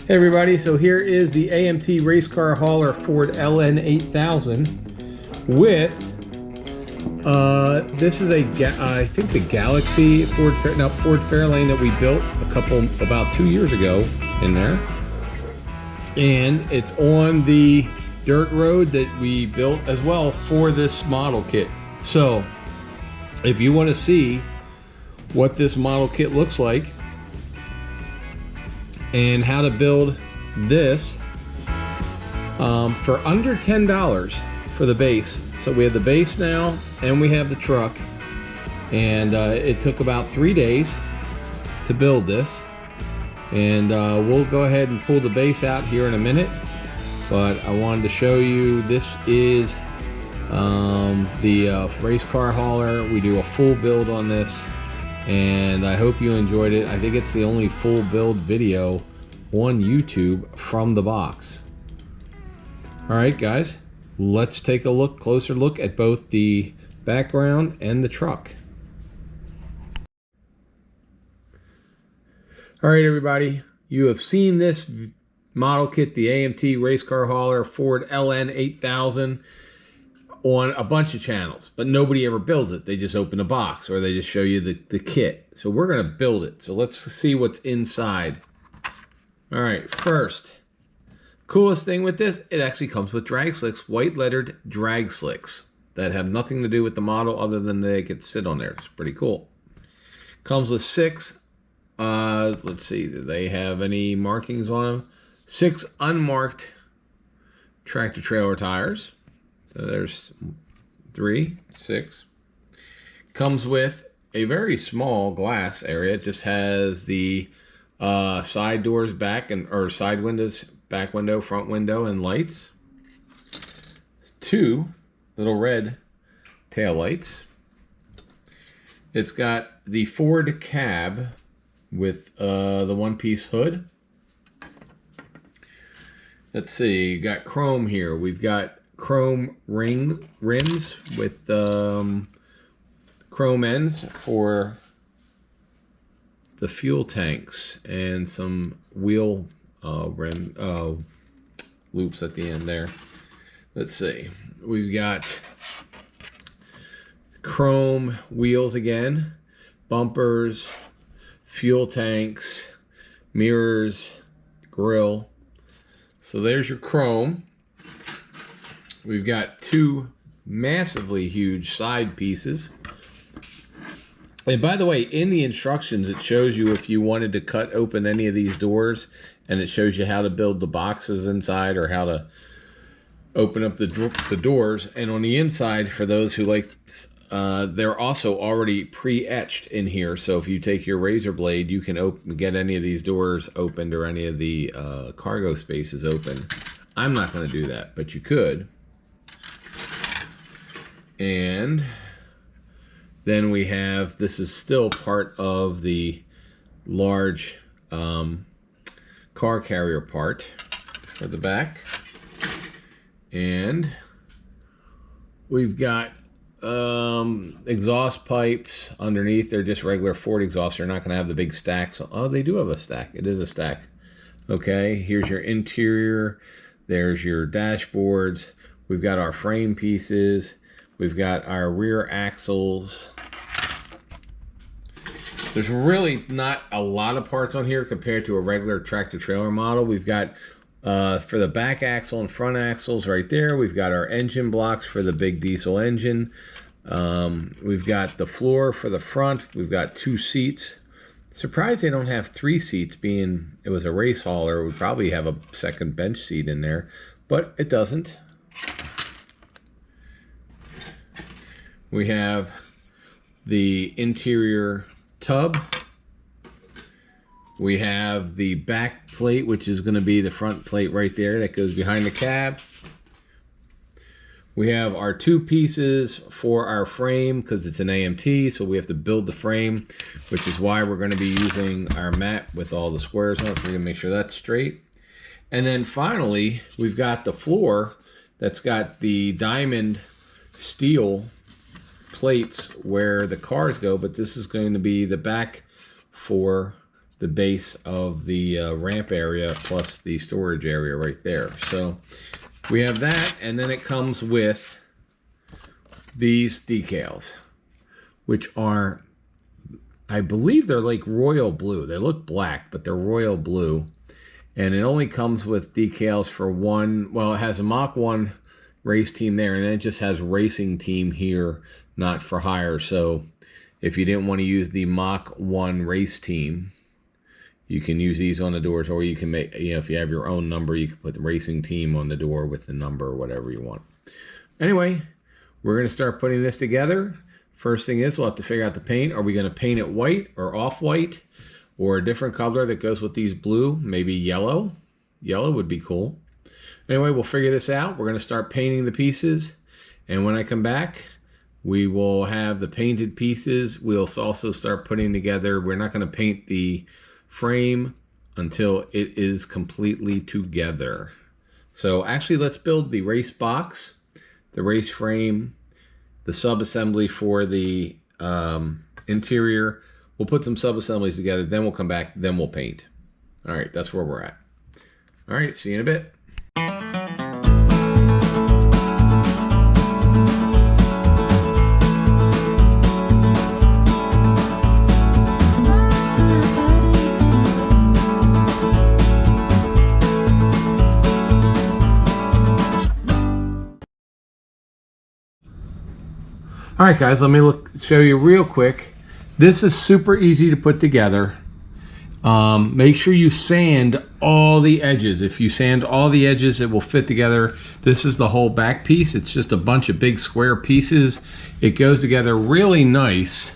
Hey everybody, so here is the AMT race car hauler Ford LN8000 with, this is I think the Galaxy Ford Fairlane that we built about 2 years ago in there. And it's on the dirt road that we built as well for this model kit. So if you want to see what this model kit looks like and how to build this for under $10 for the base. So we have the base now and we have the truck, and it took about 3 days to build this, and we'll go ahead and pull the base out here in a minute, but I wanted to show you this is the race car hauler. We do a full build on this, and I hope you enjoyed it. I think it's the only full build video on YouTube from the box. All right, guys, let's take a closer look at both the background and the truck. All right, everybody, you have seen this model kit, the AMT race car hauler Ford LN8000, on a bunch of channels, but nobody ever builds it. They just open a box or they just show you the kit. So we're going to build it. So let's see what's inside. All right, first, coolest thing with this, it actually comes with drag slicks, white lettered drag slicks that have nothing to do with the model other than they could sit on there. It's pretty cool. Comes with 6, let's see, do they have any markings on them? 6 unmarked tractor trailer tires. So there's 3, 6. Comes with a very small glass area. It just has the side doors or side windows, back window, front window, and lights. 2 little red tail lights. It's got the Ford cab with the one-piece hood. Let's see, you got chrome here. We've got chrome rims with chrome ends for the fuel tanks, and some wheel rim loops at the end there. Let's see, we've got chrome wheels again, bumpers, fuel tanks, mirrors, grill. So there's your chrome. We've got 2 massively huge side pieces. And by the way, in the instructions, it shows you if you wanted to cut open any of these doors, and it shows you how to build the boxes inside or how to open up the doors. And on the inside, for those who like, they're also already pre-etched in here. So if you take your razor blade, you can get any of these doors opened or any of the cargo spaces open. I'm not going to do that, but you could. And then we have, this is still part of the large car carrier part for the back. And we've got exhaust pipes underneath. They're just regular Ford exhausts. They're not going to have the big stacks. Oh, they do have a stack. It is a stack. Okay, here's your interior. There's your dashboards. We've got our frame pieces. We've got our rear axles. There's really not a lot of parts on here compared to a regular tractor trailer model. We've got for the back axle and front axles right there. We've got our engine blocks for the big diesel engine. We've got the floor for the front. We've got 2 seats. Surprised they don't have 3 seats, being it was a race hauler. We'd probably have a second bench seat in there, but it doesn't. We have the interior tub. We have the back plate, which is going to be the front plate right there that goes behind the cab. We have our 2 pieces for our frame because it's an AMT, so we have to build the frame, which is why we're going to be using our mat with all the squares on it, so we're going to make sure that's straight. And then finally, we've got the floor that's got the diamond steel plates where the cars go, but this is going to be the back for the base of the ramp area plus the storage area right there. So we have that, and then it comes with these decals, which are, I believe they're like royal blue. They look black, but they're royal blue. And it only comes with decals for one, well, it has a Mach 1 race team there, and it just has racing team here, not for hire. So if you didn't want to use the Mach 1 race team, you can use these on the doors, or you can make, you know, if you have your own number, you can put the racing team on the door with the number or whatever you want. Anyway, we're going to start putting this together. First thing is, we'll have to figure out the paint. Are we going to paint it white or off-white, or a different color that goes with these blue? Maybe yellow. Yellow would be cool. Anyway, we'll figure this out. We're going to start painting the pieces, and when I come back, we will have the painted pieces. We'll also start putting together. We're not going to paint the frame until it is completely together. So actually, let's build the race box, the race frame, the sub-assembly for the interior. We'll put some sub-assemblies together, then we'll come back, then we'll paint. All right, that's where we're at. All right, see you in a bit. All right, guys, let me show you real quick. This is super easy to put together. Make sure you sand all the edges. If you sand all the edges, it will fit together. This is the whole back piece. It's just a bunch of big square pieces. It goes together really nice.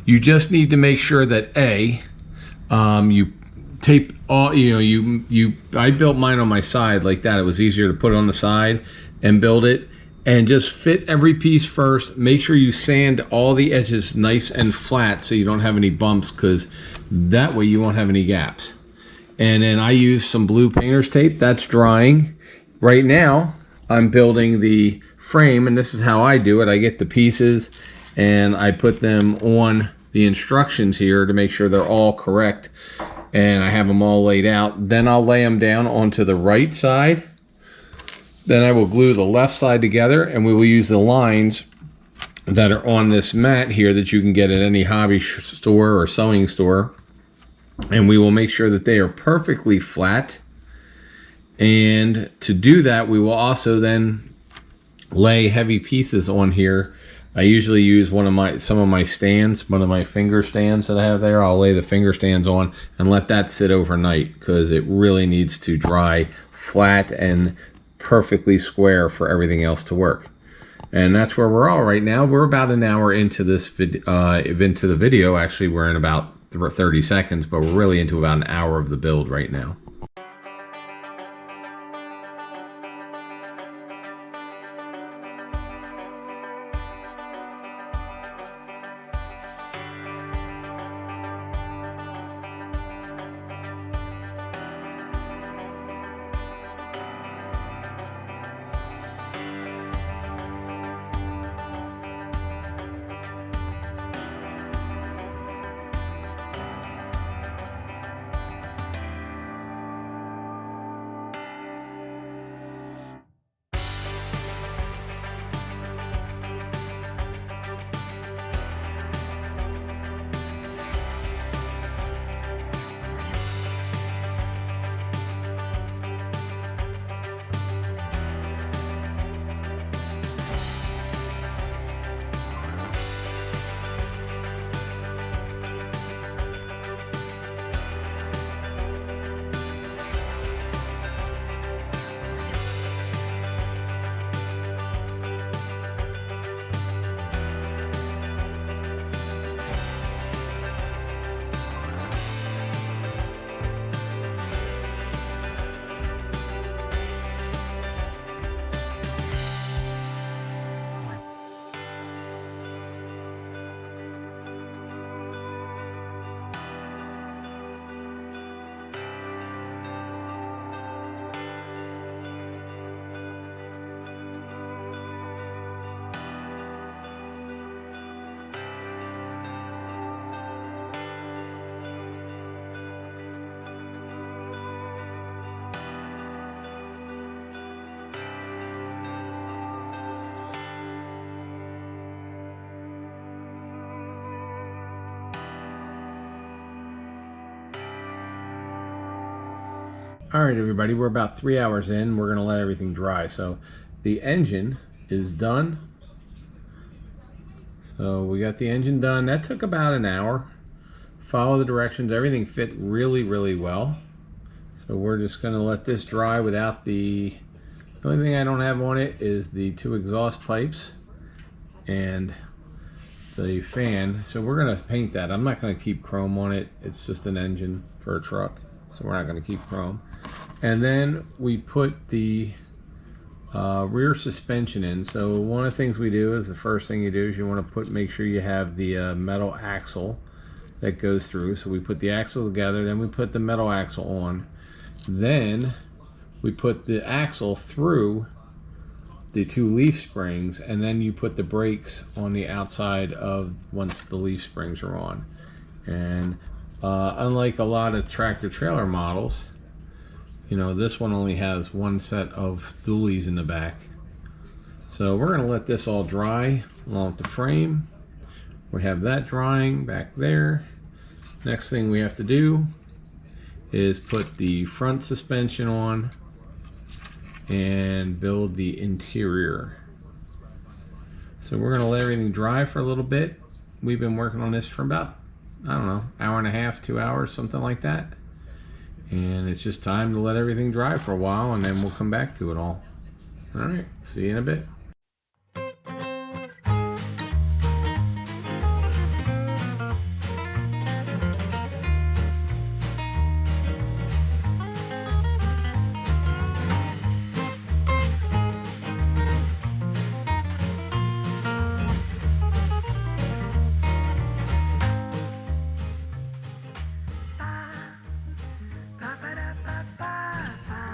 You just need to make sure that you tape all, I built mine on my side like that. It was easier to put it on the side and build it. And just fit every piece first. Make sure you sand all the edges nice and flat so you don't have any bumps, because that way you won't have any gaps. And then I use some blue painter's tape. That's drying. Right now, I'm building the frame, and this is how I do it. I get the pieces and I put them on the instructions here to make sure they're all correct. And I have them all laid out. Then I'll lay them down onto the right side. Then I will glue the left side together, and we will use the lines that are on this mat here that you can get at any hobby store or sewing store. And we will make sure that they are perfectly flat. And to do that, we will also then lay heavy pieces on here. I usually use some of my stands, one of my finger stands that I have there. I'll lay the finger stands on and let that sit overnight, because it really needs to dry flat and perfectly square for everything else to work. And that's where we're all right now. We're about an hour into this into the video. Actually, we're in about 30 seconds, but we're really into about an hour of the build right now. All right, everybody, we're about 3 hours in. We're gonna let everything dry. So the engine is done. So we got the engine done. That took about an hour. Follow the directions. Everything fit really, really well. So we're just gonna let this dry without the only thing I don't have on it is the 2 exhaust pipes and the fan. So we're gonna paint that. I'm not gonna keep chrome on it. It's just an engine for a truck. So we're not gonna keep chrome. And then we put the rear suspension in. So one of the things we do is the first thing you do is you want to make sure you have the metal axle that goes through. So we put the axle together, then we put the metal axle on, then we put the axle through the 2 leaf springs, and then you put the brakes on the outside of once the leaf springs are on. And unlike a lot of tractor trailer models, you know, this one only has 1 set of dualies in the back. So we're going to let this all dry along with the frame. We have that drying back there. Next thing we have to do is put the front suspension on and build the interior. So we're going to let everything dry for a little bit. We've been working on this for about, I don't know, hour and a half, 2 hours, something like that. And it's just time to let everything dry for a while, and then we'll come back to it all. All right, see you in a bit.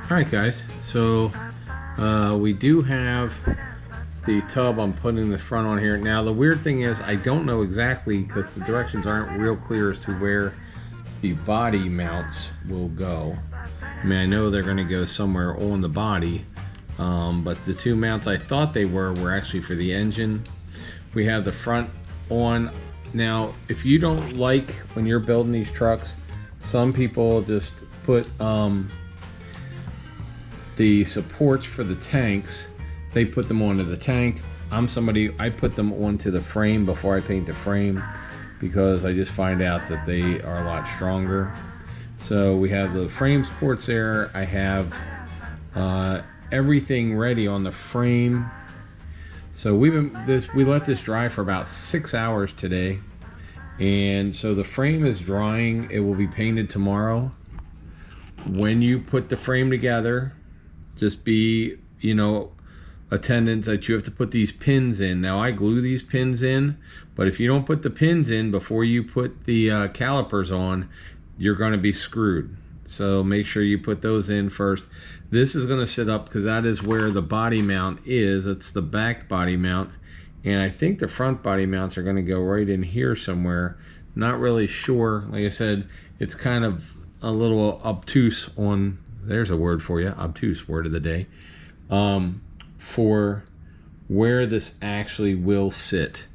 Alright guys, so we do have the tub I'm putting the front on here. Now the weird thing is I don't know exactly, because the directions aren't real clear as to where the body mounts will go. I mean, I know they're going to go somewhere on the body, but the 2 mounts I thought they were actually for the engine. We have the front on. Now if you don't like, when you're building these trucks, some people just put the supports for the tanks, they put them onto the tank. I put them onto the frame before I paint the frame, because I just find out that they are a lot stronger. So we have the frame supports there. I have everything ready on the frame. So we let this dry for about 6 hours today, and so the frame is drying. It will be painted tomorrow. When you put the frame together, just be, you know, attendant that you have to put these pins in. Now I glue these pins in, but if you don't put the pins in before you put the calipers on, you're going to be screwed. So make sure you put those in first. This is going to sit up because that is where the body mount is. It's the back body mount, and I think the front body mounts are going to go right in here somewhere. Not really sure. Like I said, it's kind of a little obtuse on, there's a word for you, obtuse, word of the day, for where this actually will sit.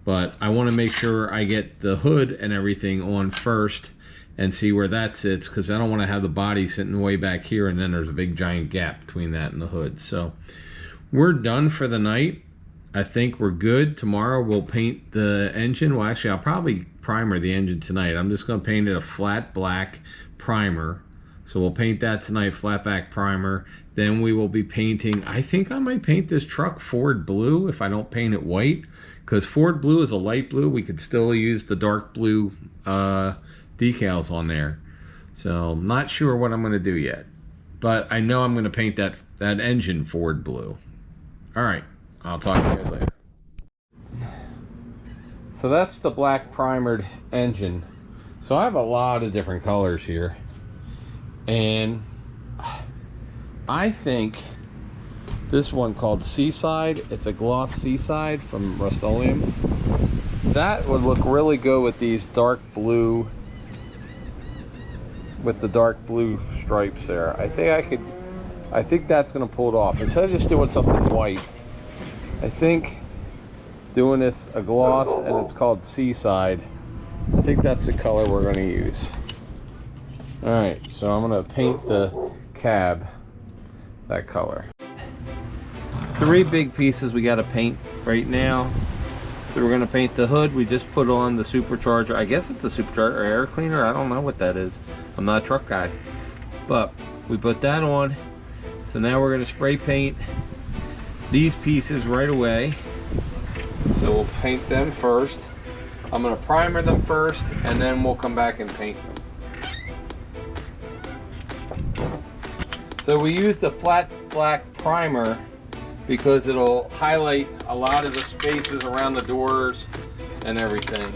But I want to make sure I get the hood and everything on first and see where that sits, because I don't want to have the body sitting way back here and then there's a big giant gap between that and the hood. So we're done for the night. I think we're good. Tomorrow we'll paint the engine. Well, actually, I'll probably primer the engine tonight. I'm just going to paint it a flat black primer. So we'll paint that tonight, flat back primer. Then we will be painting, I think I might paint this truck Ford blue if I don't paint it white, because Ford blue is a light blue. We could still use the dark blue decals on there. So I'm not sure what I'm going to do yet, but I know I'm going to paint that engine Ford blue. All right, I'll talk to you guys later. So that's the black primered engine. So I have a lot of different colors here, and I think this one called Seaside, it's a gloss Seaside from Rust-Oleum. That would look really good with these dark blue, with the dark blue stripes there. I think that's gonna pull it off. Instead of just doing something white, I think doing this a gloss, and it's called Seaside, I think that's the color we're gonna use. All right, so I'm gonna paint the cab that color. 3 big pieces we got to paint right now. So we're going to paint the hood. We just put on the supercharger. I guess it's a supercharger or air cleaner. I don't know what that is. I'm not a truck guy. But we put that on. So now we're going to spray paint these pieces right away. So we'll paint them first. I'm going to primer them first, and then we'll come back and paint them. So we use the flat black primer because it'll highlight a lot of the spaces around the doors and everything.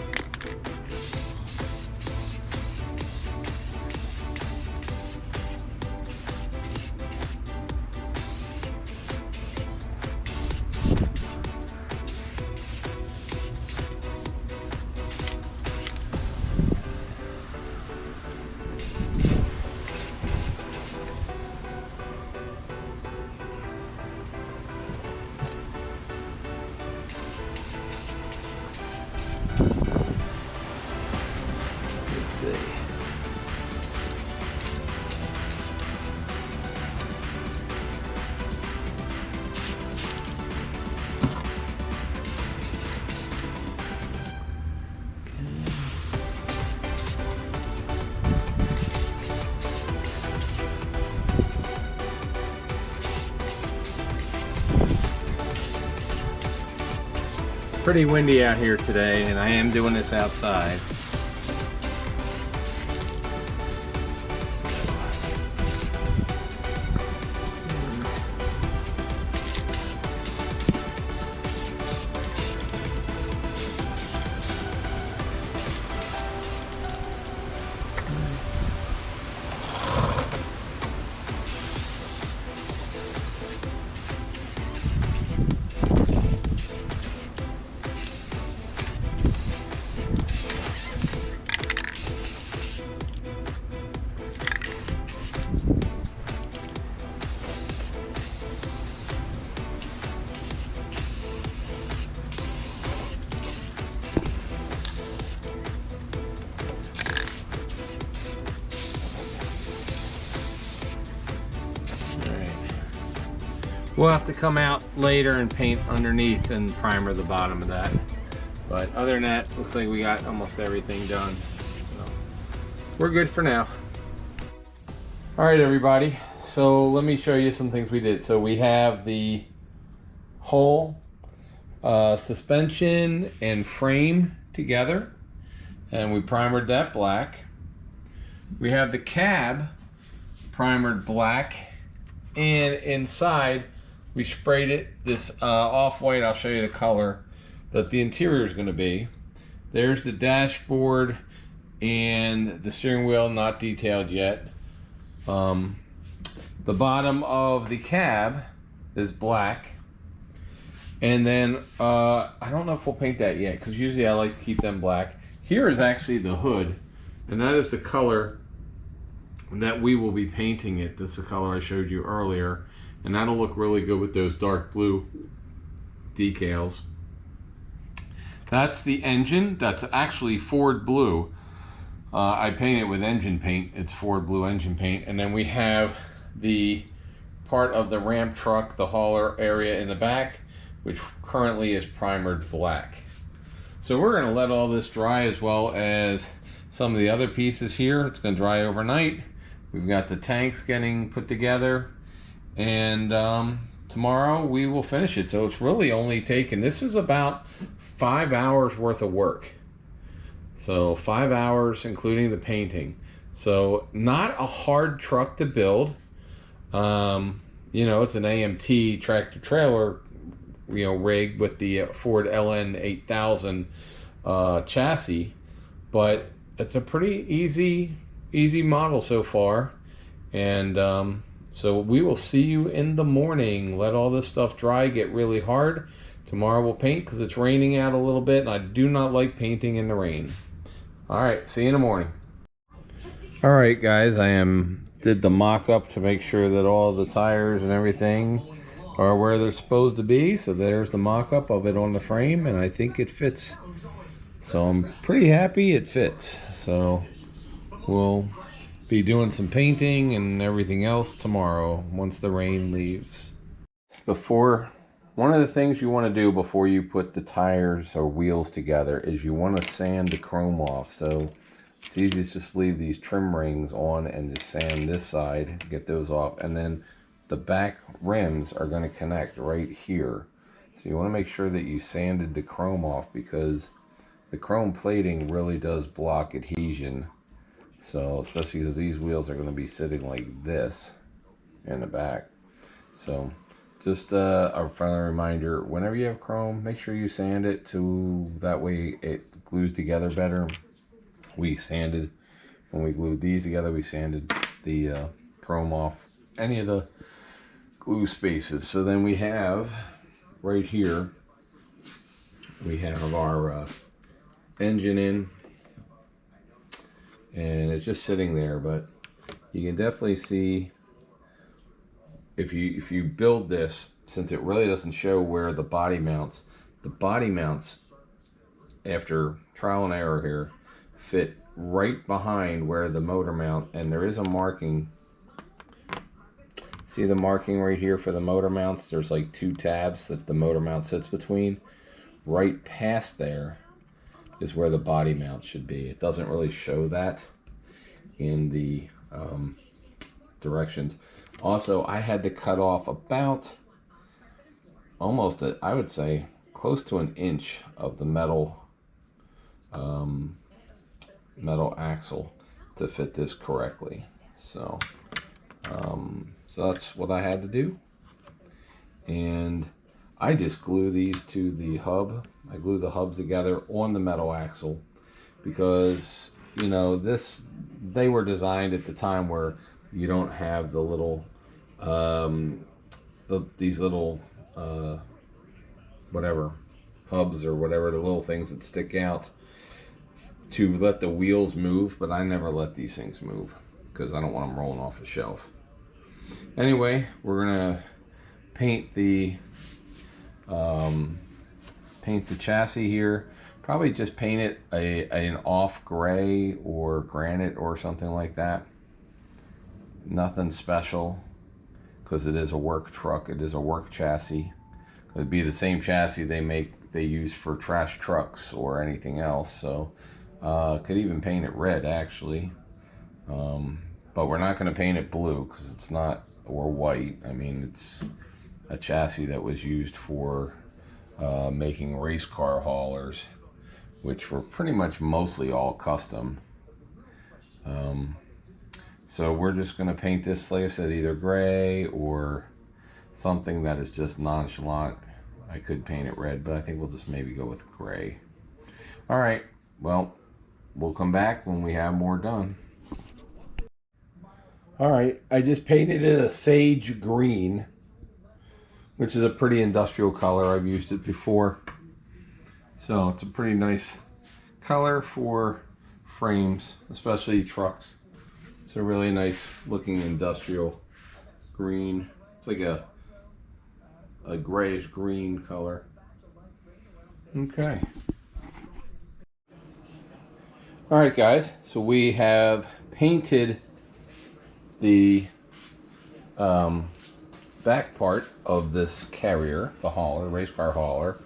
Pretty windy out here today, and I am doing this outside. We'll have to come out later and paint underneath and primer the bottom of that. But other than that, looks like we got almost everything done. So we're good for now. All right, everybody. So let me show you some things we did. So we have the whole suspension and frame together, and we primered that black. We have the cab primered black, and inside we sprayed it this off-white. I'll show you the color that the interior is going to be. There's the dashboard and the steering wheel, not detailed yet. The bottom of the cab is black. And then, I don't know if we'll paint that yet, because usually I like to keep them black. Here is actually the hood, and that is the color that we will be painting it. This is the color I showed you earlier. And that'll look really good with those dark blue decals. That's the engine. That's actually Ford blue. I paint it with engine paint. It's Ford blue engine paint. And then we have the part of the ramp truck, the hauler area in the back, which currently is primered black. So we're going to let all this dry, as well as some of the other pieces here. It's going to dry overnight. We've got the tanks getting put together. And tomorrow we will finish it. So it's really only taken, this is about 5 hours worth of work. So 5 hours including the painting. So not a hard truck to build. You know, it's an AMT tractor trailer, you know, rig with the Ford LN8000 chassis, but it's a pretty easy model so far. And so we will see you in the morning. Let all this stuff dry, get really hard. Tomorrow we'll paint because it's raining out a little bit, and I do not like painting in the rain. All right, see you in the morning. All right, guys, did the mock-up to make sure that all the tires and everything are where they're supposed to be. So there's the mock-up of it on the frame, and I think it fits. So I'm pretty happy it fits. So we'll be doing some painting and everything else tomorrow once the rain leaves. One of the things you want to do before you put the tires or wheels together is you want to sand the chrome off. So it's easiest to just leave these trim rings on and just sand this side, get those off, and then the back rims are going to connect right here. So you want to make sure that you sanded the chrome off, because the chrome plating really does block adhesion. So especially because these wheels are going to be sitting like this in the back. So just a friendly reminder, whenever you have chrome, make sure you sand it, to that way it glues together better. We sanded, when we glued these together, we sanded the chrome off any of the glue spaces. So then we have right here, we have our engine in, and it's just sitting there, but you can definitely see if you build this, since it really doesn't show where the body mounts after trial and error here fit right behind where the motor mount, and there is a marking. See the marking right here for the motor mounts? There's like 2 tabs that the motor mount sits between. Right past there is where the body mount should be. It doesn't really show that in the directions. Also, I had to cut off about almost, I would say, close to an inch of the metal axle to fit this correctly. So that's what I had to do. And I just glue these to the hub. I glue the hubs together on the metal axle because, you know, they were designed at the time where you don't have the little these little whatever hubs or whatever, the little things that stick out to let the wheels move. But I never let these things move because I don't want them rolling off the shelf. Anyway, we're gonna paint the chassis here. Probably just paint it an off gray or granite or something like that. Nothing special, because it is a work truck. It is a work chassis. It'd be the same chassis they use for trash trucks or anything else. So could even paint it red actually, but we're not going to paint it blue because it's not, or white. I mean, it's a chassis that was used for making race car haulers, which were pretty much mostly all custom. So we're just going to paint this, like I said, either gray or something that is just nonchalant. I could paint it red, but I think we'll just maybe go with gray. All right, well, we'll come back when we have more done. All right, I just painted it a sage green, which is a pretty industrial color. I've used it before. So it's a pretty nice color for frames, especially trucks. It's a really nice looking industrial green. It's like a grayish green color. Okay. All right, guys. So we have painted the back part of this carrier, the hauler, race car hauler.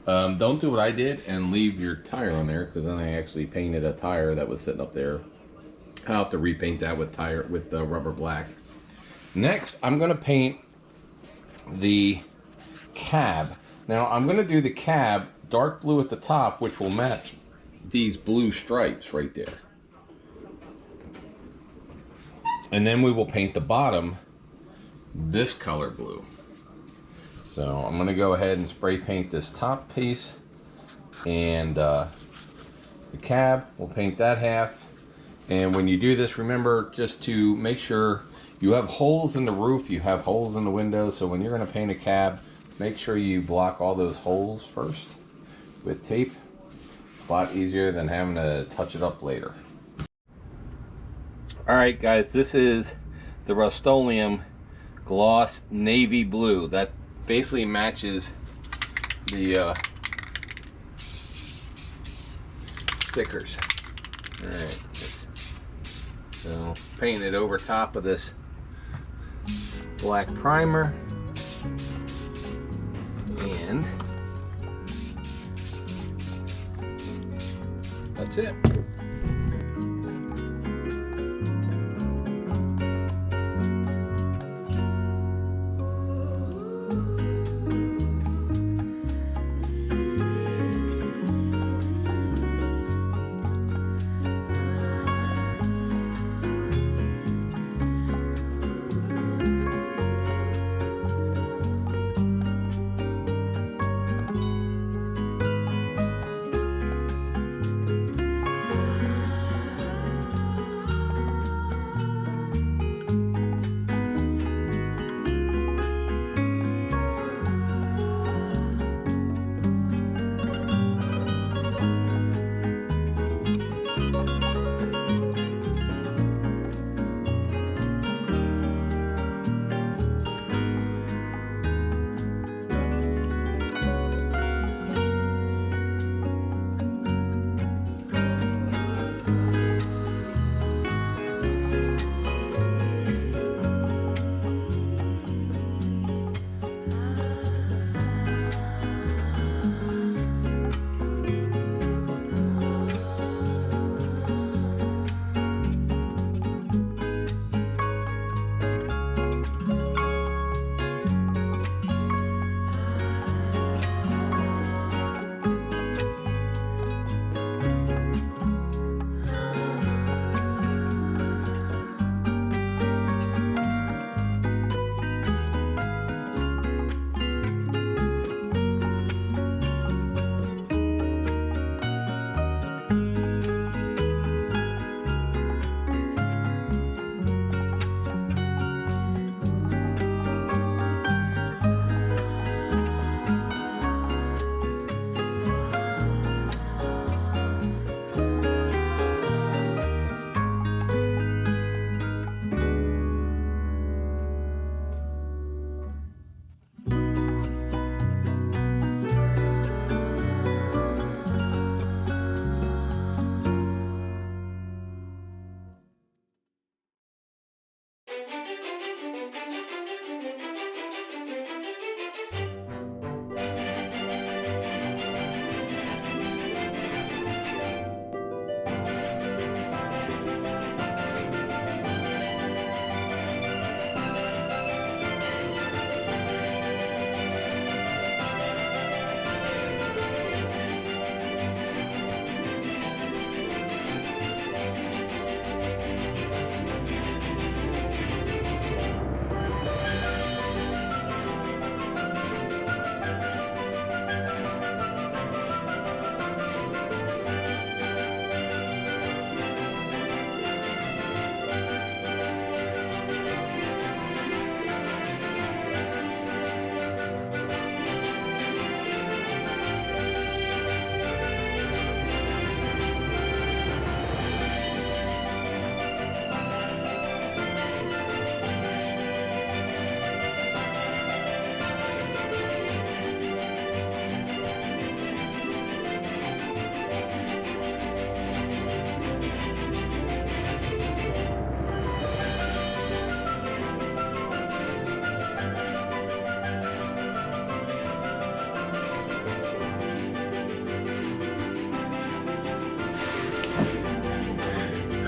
Don't do what I did and leave your tire on there, because then I actually painted a tire that was sitting up there. I'll have to repaint that with the rubber black. Next, I'm going to paint the cab. Now, I'm going to do the cab dark blue at the top, which will match these blue stripes right there. And then we will paint the bottom this color blue. So I'm going to go ahead and spray paint this top piece, and the cab, we'll paint that half. And when you do this, remember just to make sure you have holes in the roof, you have holes in the windows. So when you're going to paint a cab, make sure you block all those holes first with tape. It's a lot easier than having to touch it up later. All right, guys, this is the Rust-Oleum gloss navy blue that basically matches the stickers. All right. So painting it over top of this black primer, and that's it.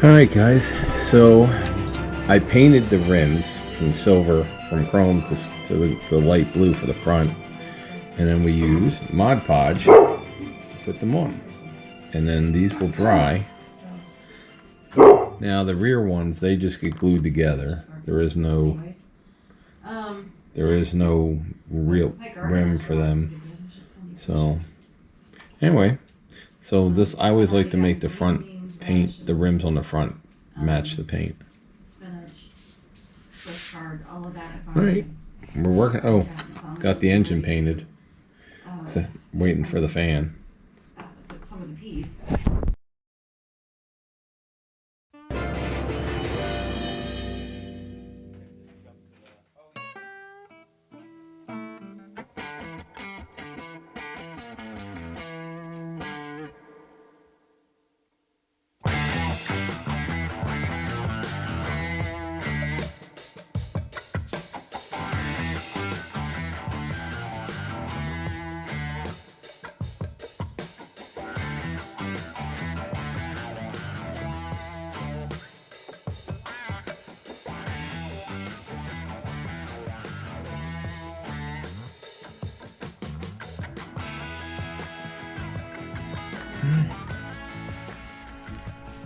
Alright guys, so I painted the rims from silver, from chrome to the light blue for the front, and then we use Mod Podge to put them on, and then these will dry. Now the rear ones, they just get glued together. There is no real rim for them. So anyway, so this, I always like to make the front paint, the rims on the front match the paint. Spinach, Swiss chard, all of that. Alright, we're working. Oh, got the engine painted. So, waiting for the fan. Some of the peas.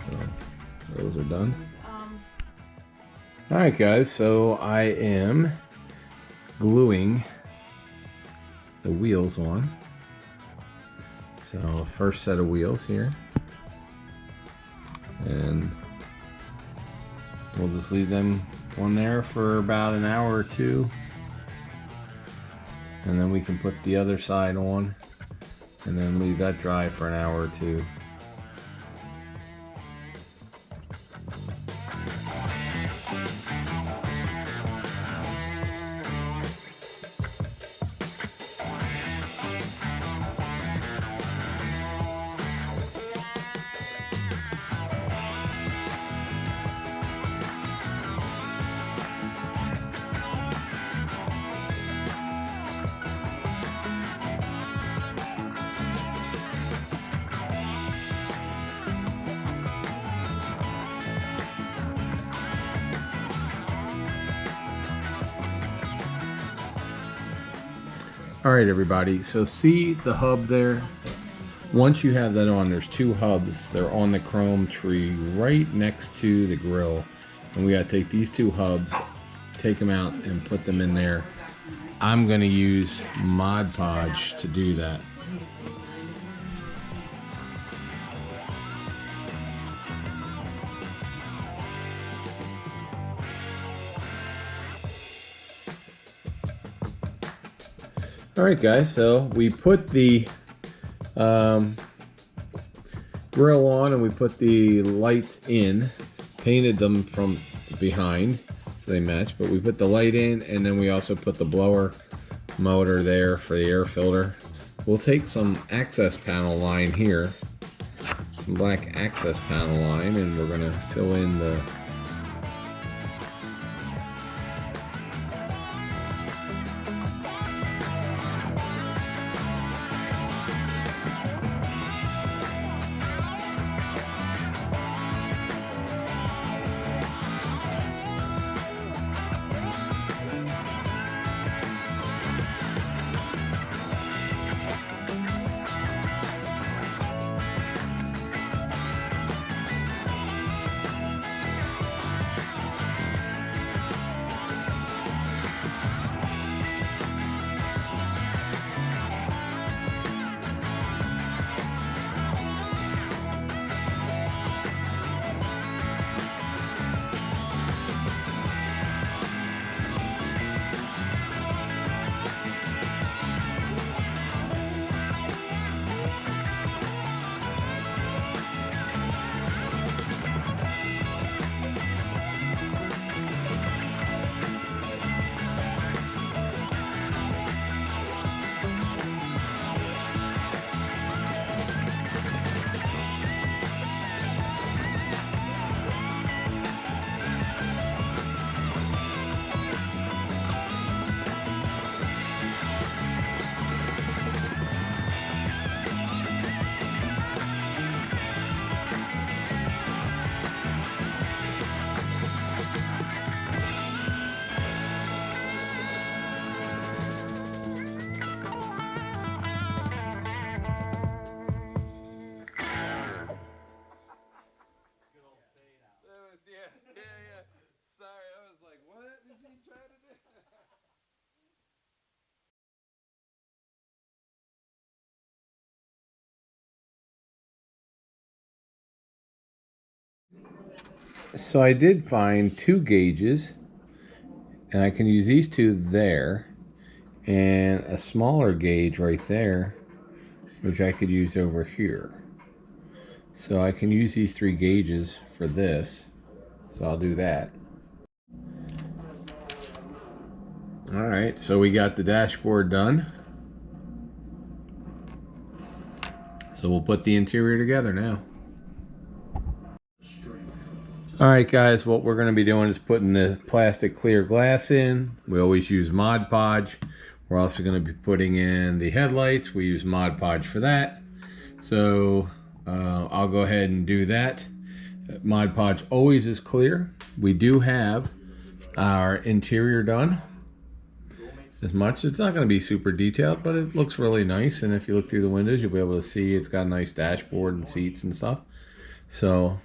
So those are done. Alright guys, so I am gluing the wheels on. So first set of wheels here. And we'll just leave them on there for about an hour or two. And then we can put the other side on and then leave that dry for an hour or two. All right, everybody, so see the hub there? Once you have that on, there's two hubs. They're on the chrome tree right next to the grill. And we gotta take these two hubs, take them out and put them in there. I'm gonna use Mod Podge to do that. Alright guys, so we put the grill on and we put the lights in, painted them from behind so they match, but we put the light in and then we also put the blower motor there for the air filter. We'll take some access panel line here, some black access panel line, and we're going to fill in the So I did find two gauges, and I can use these two there, and a smaller gauge right there, which I could use over here. So I can use these three gauges for this, so I'll do that. Alright, so we got the dashboard done. So we'll put the interior together now. Alright guys, what we're going to be doing is putting the plastic clear glass in. We always use Mod Podge. We're also going to be putting in the headlights. We use Mod Podge for that. So I'll go ahead and do that. Mod Podge always is clear. We do have our interior done. as much. It's not going to be super detailed, but it looks really nice. And if you look through the windows, you'll be able to see it's got a nice dashboard and seats and stuff. So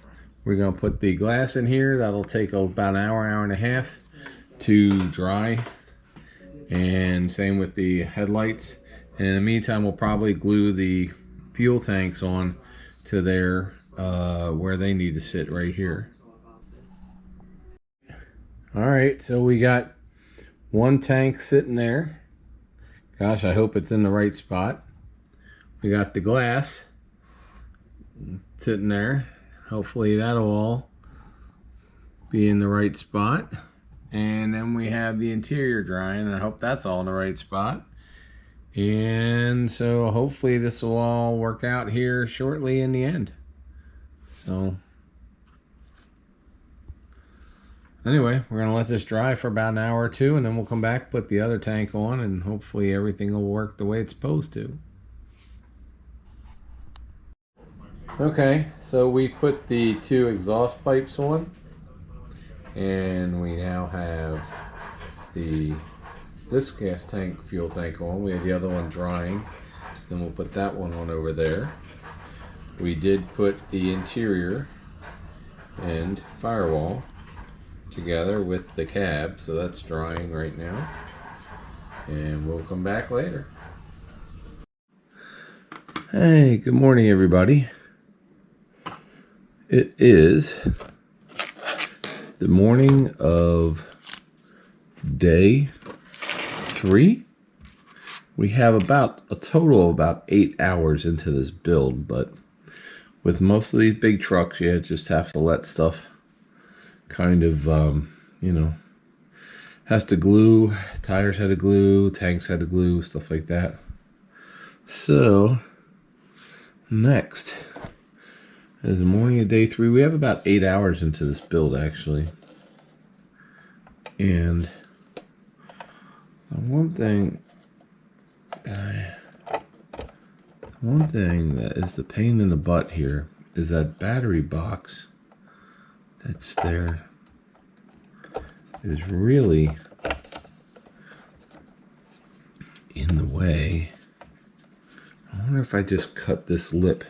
we're going to put the glass in here. That'll take about an hour, hour and a half to dry. And same with the headlights. And in the meantime, we'll probably glue the fuel tanks on to their where they need to sit right here. All right, so we got one tank sitting there. Gosh, I hope it's in the right spot. We got the glass sitting there. Hopefully that'll all be in the right spot. And then we have the interior drying, and I hope that's all in the right spot. And so hopefully this will all work out here shortly in the end. So anyway, we're going to let this dry for about an hour or two, and then we'll come back, put the other tank on, and hopefully everything will work the way it's supposed to. Okay, so we put the 2 exhaust pipes on, and we now have this gas tank, fuel tank on. We have the other one drying. Then we'll put that one on over there. We did put the interior and firewall together with the cab, so that's drying right now. And we'll come back later. Hey, good morning everybody. It is the morning of day 3. We have about a total of about 8 hours into this build, but with most of these big trucks, you just have to let stuff kind of, you know, has to glue, tires had to glue, tanks had to glue, stuff like that. So, next is the morning of day 3. We have about 8 hours into this build, actually. And the one thing that is the pain in the butt here is that battery box that's there is really in the way. I wonder if I just cut this lip.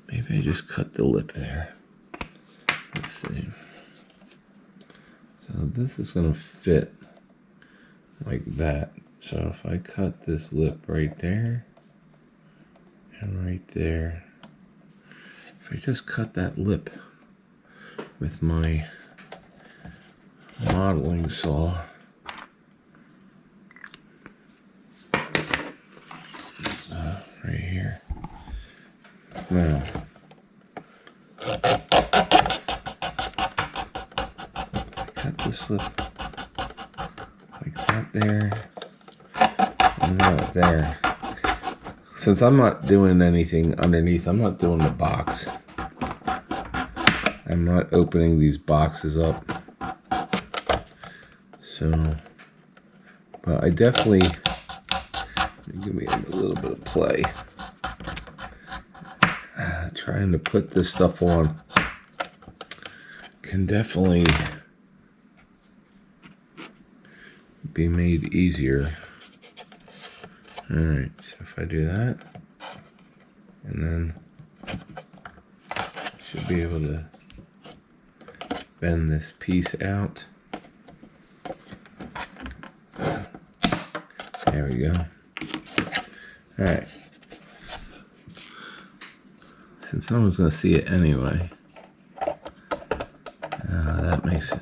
Maybe I just cut the lip there. Let's see. So this is going to fit like that. So if I cut this lip right there and right there, if I just cut that lip with my modeling saw, right here. Now, if I cut this lip like that there, and that there. Since I'm not doing anything underneath, I'm not doing the box. I'm not opening these boxes up. So, but I definitely, give me a little bit of play. Trying to put this stuff on can definitely be made easier. Alright, so if I do that, and then should be able to bend this piece out. There we go. Alright. Since someone's going to see it anyway, that makes it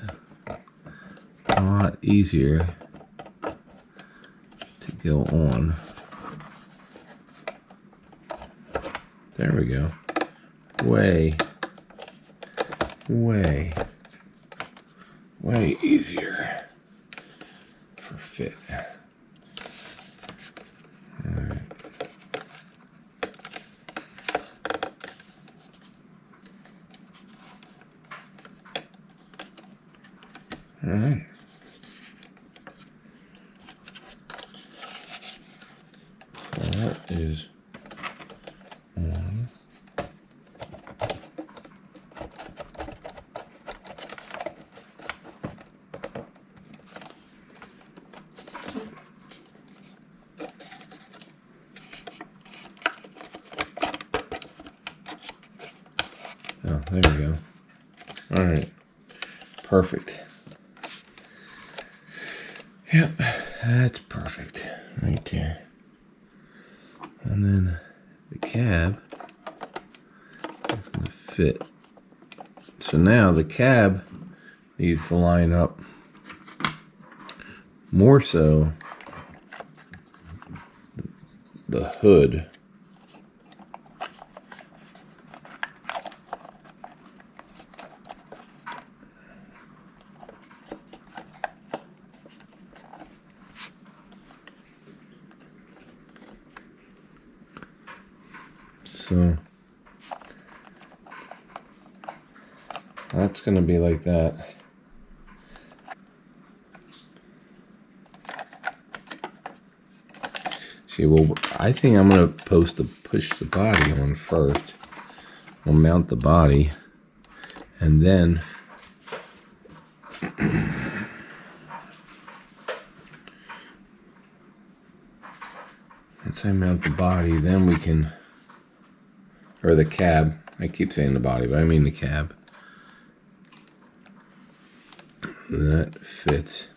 a lot easier to go on. There we go. Way easier for fit. Alright. Alright. So that is one. there we go. All right, perfect. Yep, that's perfect right there. And then the cab is going to fit. So now the cab needs to line up more so the hood. So that's going to be like that. See, well, I think I'm going to push the body on first. We'll mount the body, and then once I mount the body, then we can, or the cab. I keep saying the body, but I mean the cab. That fits.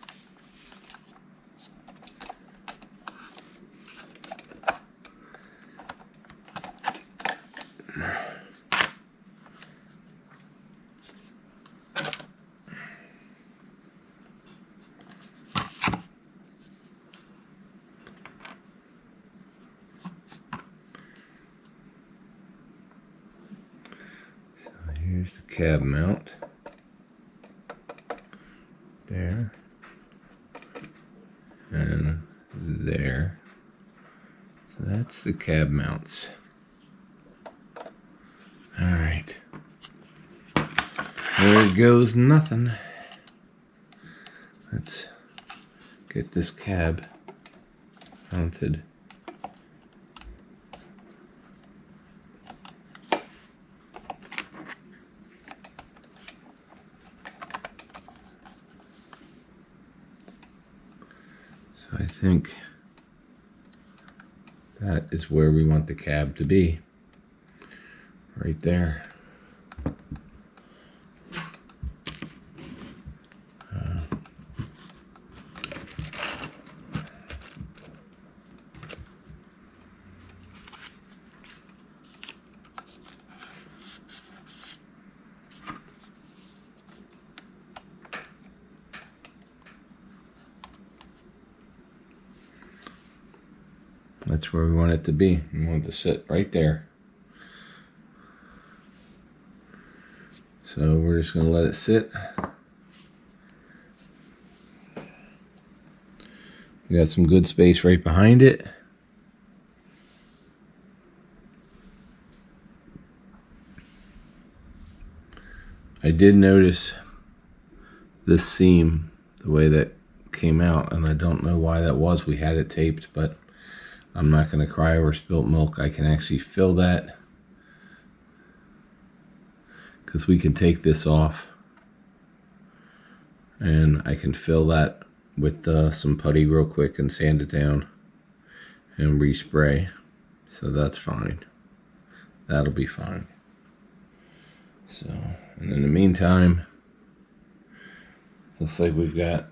So here's the cab mount. There. And there. So that's the cab mounts. Alright. There goes nothing. Let's get this cab mounted. So I think that is where we want the cab to be. Right there. That's where we want it to be. We want it to sit right there. So we're just going to let it sit. We got some good space right behind it. I did notice this seam, the way that came out, and I don't know why that was. We had it taped, but I'm not going to cry over spilt milk. I can actually fill that, because we can take this off and I can fill that with some putty real quick and sand it down and respray. So that's fine. That'll be fine. So, and in the meantime, looks like we've got,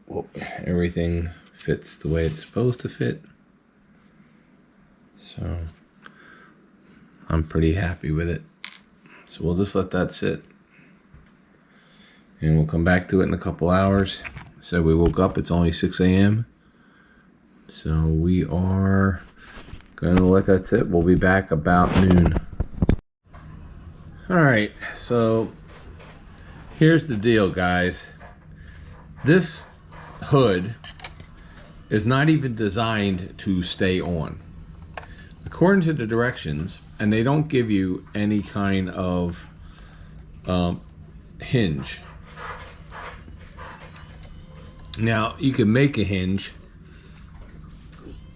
well, everything fits the way it's supposed to fit. So I'm pretty happy with it. So we'll just let that sit. And we'll come back to it in a couple hours. So we woke up, it's only 6 a.m. So we are going to let that sit. We'll be back about noon. Alright, so here's the deal, guys. This hood is not even designed to stay on. According to the directions, and they don't give you any kind of hinge. Now, you can make a hinge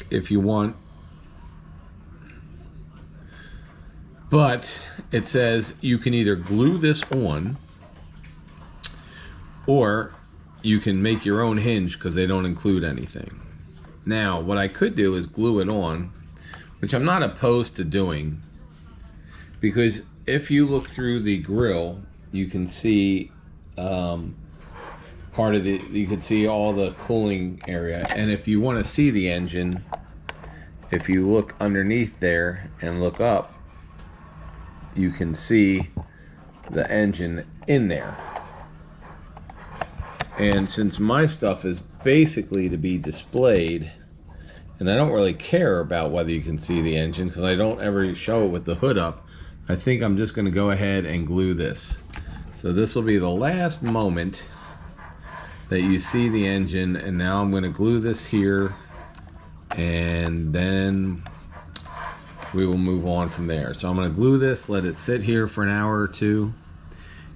if you want, but it says you can either glue this on or you can make your own hinge, because they don't include anything. Now, what I could do is glue it on, which I'm not opposed to doing, because if you look through the grill, you can see part of it. You can see all the cooling area, and if you want to see the engine, if you look underneath there and look up, you can see the engine in there. And since my stuff is basically to be displayed, and I don't really care about whether you can see the engine because I don't ever show it with the hood up, I think I'm just going to go ahead and glue this. So this will be the last moment that you see the engine, and now I'm going to glue this here, and then we will move on from there. So I'm going to glue this, let it sit here for an hour or two,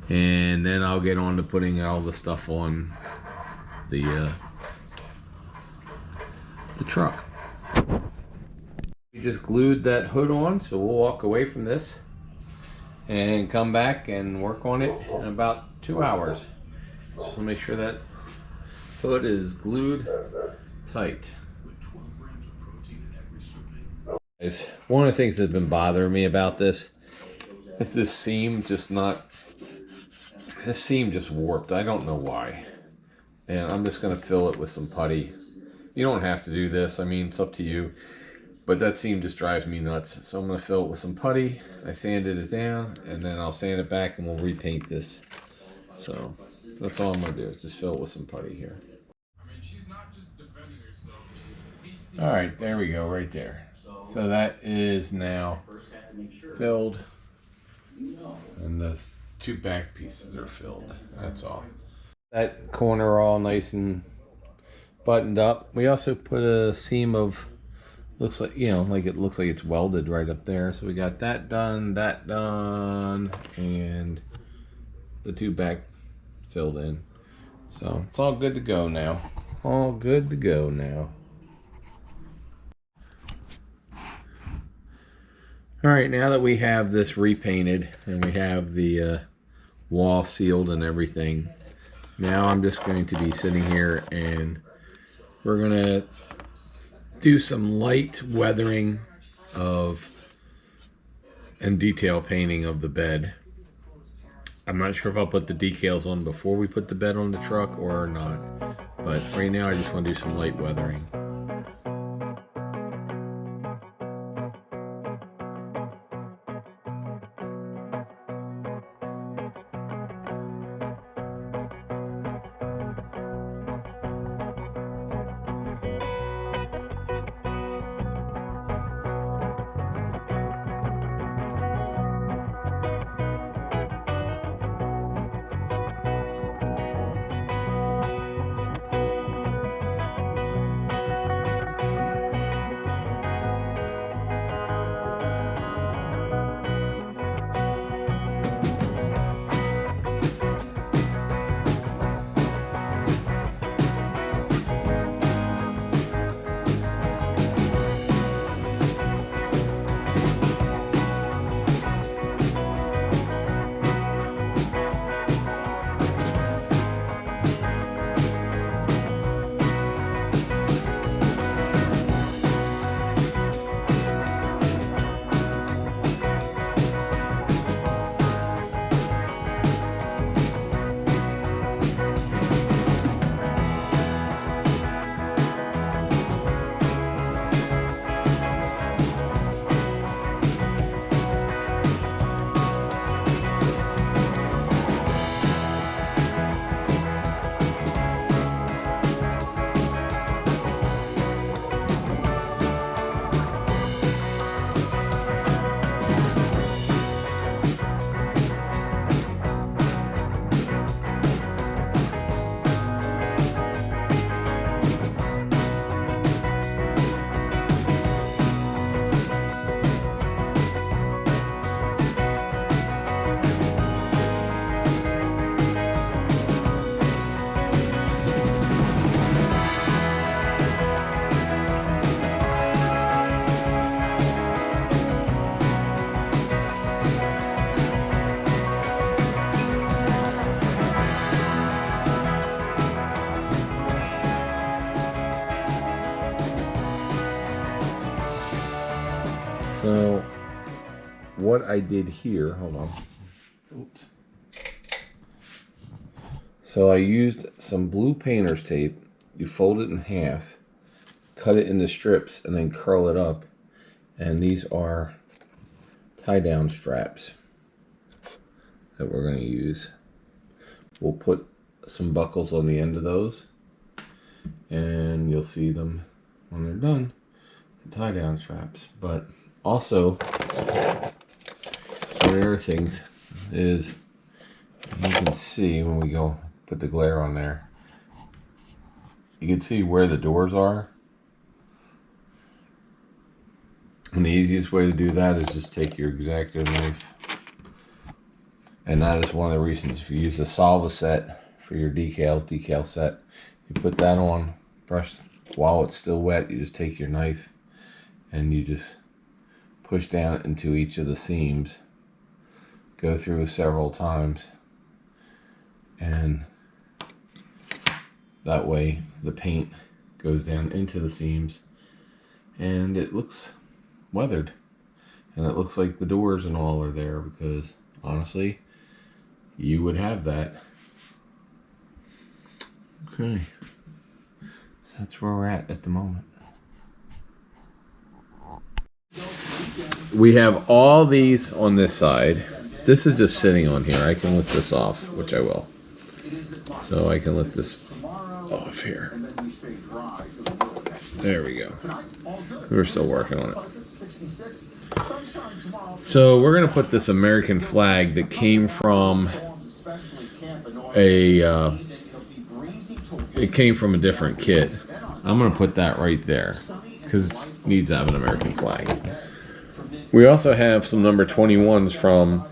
and then I'll get on to putting all the stuff on the truck. We just glued that hood on, so we'll walk away from this and come back and work on it in about 2 hours. So make sure that hood is glued tight. One of the things that's been bothering me about this is this seam just warped. I don't know why. And I'm just going to fill it with some putty. You don't have to do this. I mean, it's up to you. But that seam just drives me nuts. So I'm going to fill it with some putty. I sanded it down, and then I'll sand it back, and we'll repaint this. So that's all I'm going to do is just fill it with some putty here. All right, there we go, right there. So that is now filled, and the two back pieces are filled. That's all. That corner all nice and buttoned up. We also put a seam of, looks like, you know, like it looks like it's welded right up there. So we got that done, and the two back filled in. So it's all good to go now. All good to go now. All right, now that we have this repainted and we have the wall sealed and everything, now I'm just going to be sitting here and we're going to do some light weathering of and detail painting of the bed. I'm not sure if I'll put the decals on before we put the bed on the truck or not, but right now I just want to do some light weathering. So what I did here, hold on. Oops. So I used some blue painter's tape. You fold it in half, cut it into strips, and then curl it up. And these are tie-down straps that we're going to use. We'll put some buckles on the end of those, and you'll see them when they're done, the tie-down straps. But also, one of the other things is, you can see when we go put the glare on there, you can see where the doors are. And the easiest way to do that is just take your X-Acto knife. And that is one of the reasons. If you use a Salva set for your decal set, you put that on, brush while it's still wet, you just take your knife and you just push down into each of the seams, go through several times, and that way the paint goes down into the seams and it looks weathered, and it looks like the doors and all are there, because honestly you would have that. Okay, so that's where we're at the moment. We have all these on this side. This is just sitting on here. I can lift this off, which I will. So I can lift this off here. There we go. We're still working on it. So we're going to put this American flag that came from a different kit. I'm going to put that right there because it needs to have an American flag. We also have some number 21s from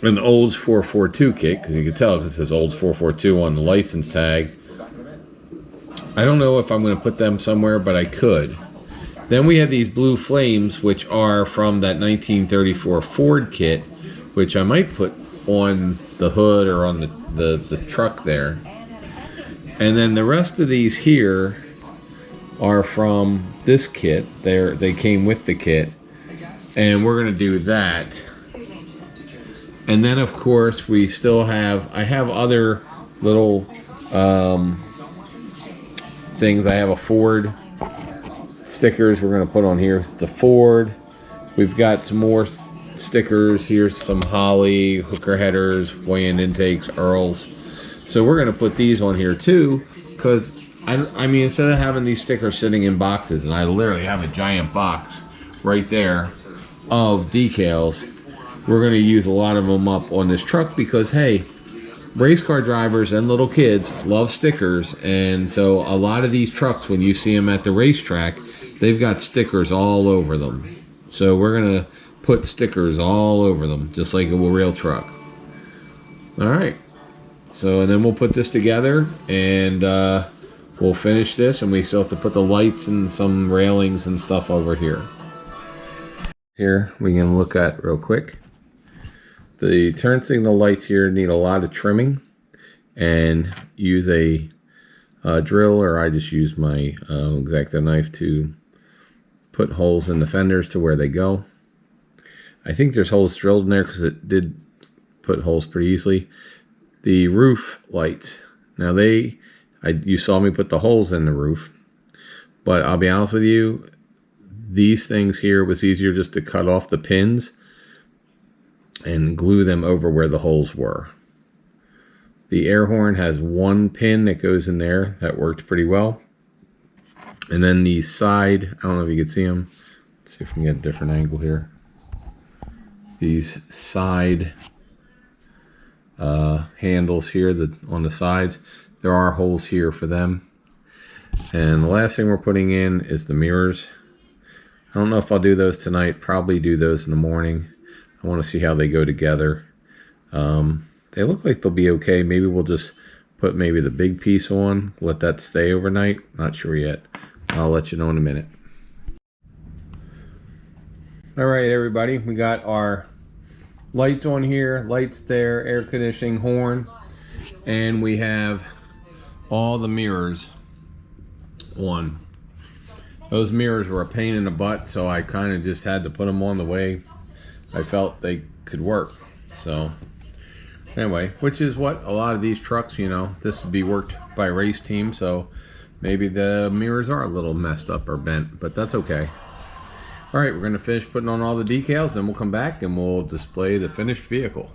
an Olds 442 kit, because you can tell because it says Olds 442 on the license tag. I don't know if I'm going to put them somewhere, but I could. Then we have these blue flames, which are from that 1934 Ford kit, which I might put on the hood or on the truck there. And then the rest of these here are from this kit. They came with the kit, and we're going to do that. And then of course we still have, I have other little things. I have a Ford stickers we're going to put on here. It's a Ford. We've got some more stickers. Here's some Holly, hooker headers, weigh-in intakes, Earls. So we're going to put these on here too, because I mean, instead of having these stickers sitting in boxes, and I literally have a giant box right there of decals, we're going to use a lot of them up on this truck, because hey, race car drivers and little kids love stickers. And so a lot of these trucks, when you see them at the racetrack, they've got stickers all over them. So we're going to put stickers all over them, just like a real truck. All right. So, and then we'll put this together, and we'll finish this, and we still have to put the lights and some railings and stuff over here. Here we can look at real quick. The turn signal lights here need a lot of trimming, and use a drill, or I just use my X-Acto knife to put holes in the fenders to where they go. I think there's holes drilled in there because it did put holes pretty easily. The roof lights, now you saw me put the holes in the roof, but I'll be honest with you, these things here was easier just to cut off the pins and glue them over where the holes were. The air horn has one pin that goes in there. That worked pretty well. And then the side, I don't know if you can see them. Let's see if we can get a different angle here. These side handles here on the sides, there are holes here for them. And the last thing we're putting in is the mirrors. I don't know if I'll do those tonight. Probably do those in the morning. I want to see how they go together. They look like they'll be okay. Maybe we'll just put maybe the big piece on, let that stay overnight. Not sure yet. I'll let you know in a minute. All right, everybody, we got our lights on here, lights there, air conditioning, horn, and we have all the mirrors on. Those mirrors were a pain in the butt, so I kind of just had to put them on the way I felt they could work. So anyway, which is what a lot of these trucks, you know, this would be worked by a race team, so maybe the mirrors are a little messed up or bent, but that's okay. All right, we're gonna finish putting on all the decals, then we'll come back and we'll display the finished vehicle.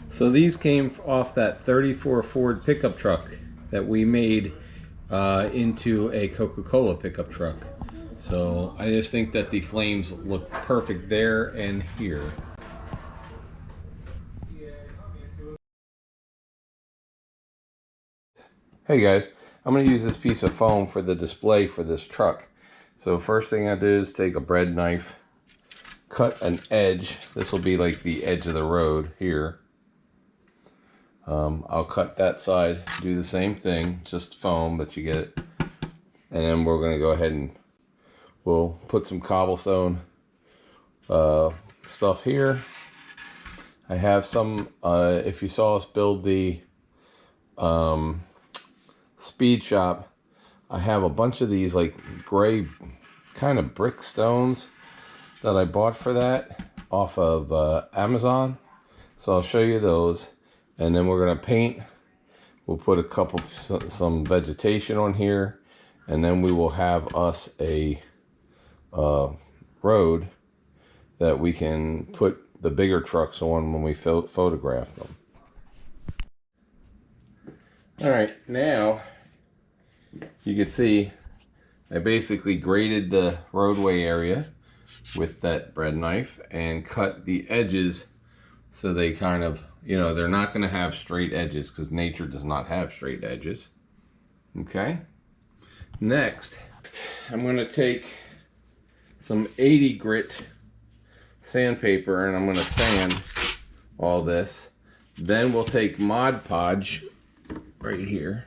So these came off that 34 Ford pickup truck that we made into a Coca-Cola pickup truck. So I just think that the flames look perfect there and here. Hey guys, I'm going to use this piece of foam for the display for this truck. So first thing I do is take a bread knife, cut an edge. This will be like the edge of the road here. I'll cut that side, do the same thing, just foam, but you get it. And then we're going to go ahead and we'll put some cobblestone stuff here. I have some, if you saw us build the Speed Shop, I have a bunch of these like gray kind of brick stones that I bought for that off of Amazon. So I'll show you those. And then we're going to paint. We'll put a couple, some vegetation on here. And then we will have us a road that we can put the bigger trucks on when we photograph them. All right, now you can see I basically graded the roadway area with that bread knife and cut the edges so they kind of, you know, they're not going to have straight edges because nature does not have straight edges. Okay. Next, I'm going to take some 80 grit sandpaper and I'm going to sand all this. Then we'll take Mod Podge right here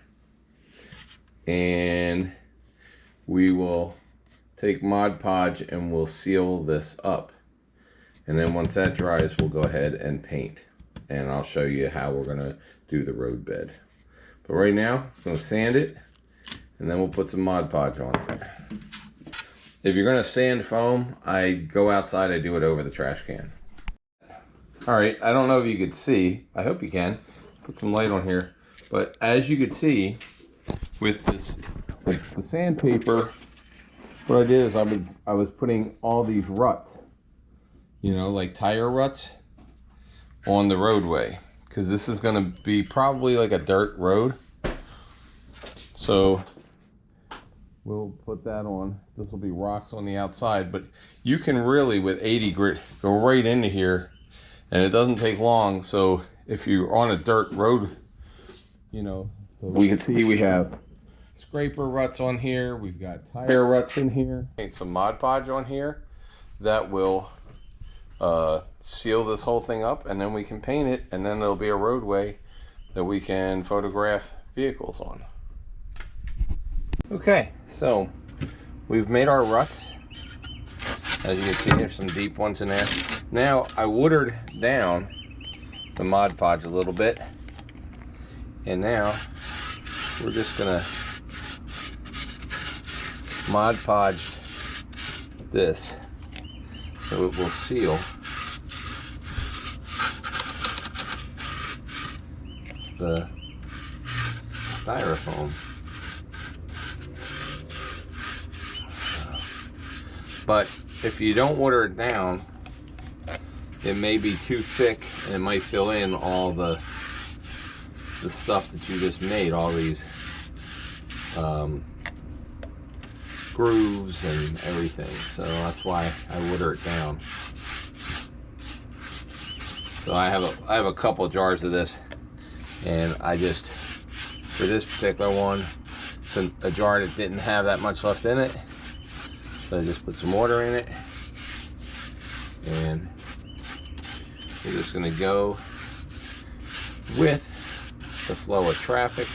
and we will take Mod Podge and we'll seal this up. And then once that dries, we'll go ahead and paint. And I'll show you how we're going to do the road bed. But right now, I'm going to sand it. And then we'll put some Mod Podge on it. If you're going to sand foam, I go outside, I do it over the trash can. Alright, I don't know if you could see. I hope you can. Put some light on here. But as you could see, with this, like the sandpaper, what I did is I was putting all these ruts, you know, like tire ruts, on the roadway. Because this is going to be probably like a dirt road. So we'll put that on. This will be rocks on the outside, but you can really, with 80 grit, go right into here, and it doesn't take long. So if you're on a dirt road, you know, so we can see we have scraper ruts on here. We've got tire ruts in here. Paint some Mod Podge on here that will seal this whole thing up, and then we can paint it, and then there'll be a roadway that we can photograph vehicles on. Okay, so we've made our ruts. As you can see, there's some deep ones in there. Now I watered down the Mod Podge a little bit, and now we're just gonna Mod Podge this so it will seal the styrofoam. But if you don't water it down, it may be too thick and it might fill in all the stuff that you just made, all these grooves and everything. So that's why I water it down. So I have a couple jars of this, and I just, for this particular one, it's a jar that didn't have that much left in it. So I just put some water in it, and we're just going to go with the flow of traffic.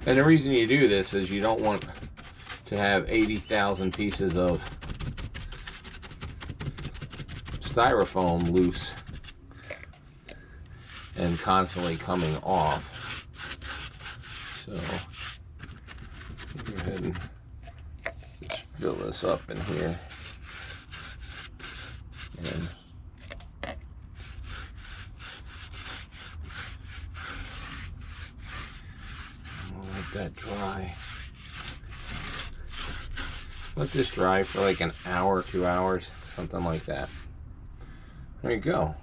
And the reason you do this is you don't want to have 80,000 pieces of styrofoam loose and constantly coming off. So go ahead and fill this up in here. And we'll let that dry. Let this dry for like an hour, 2 hours, something like that. There you go.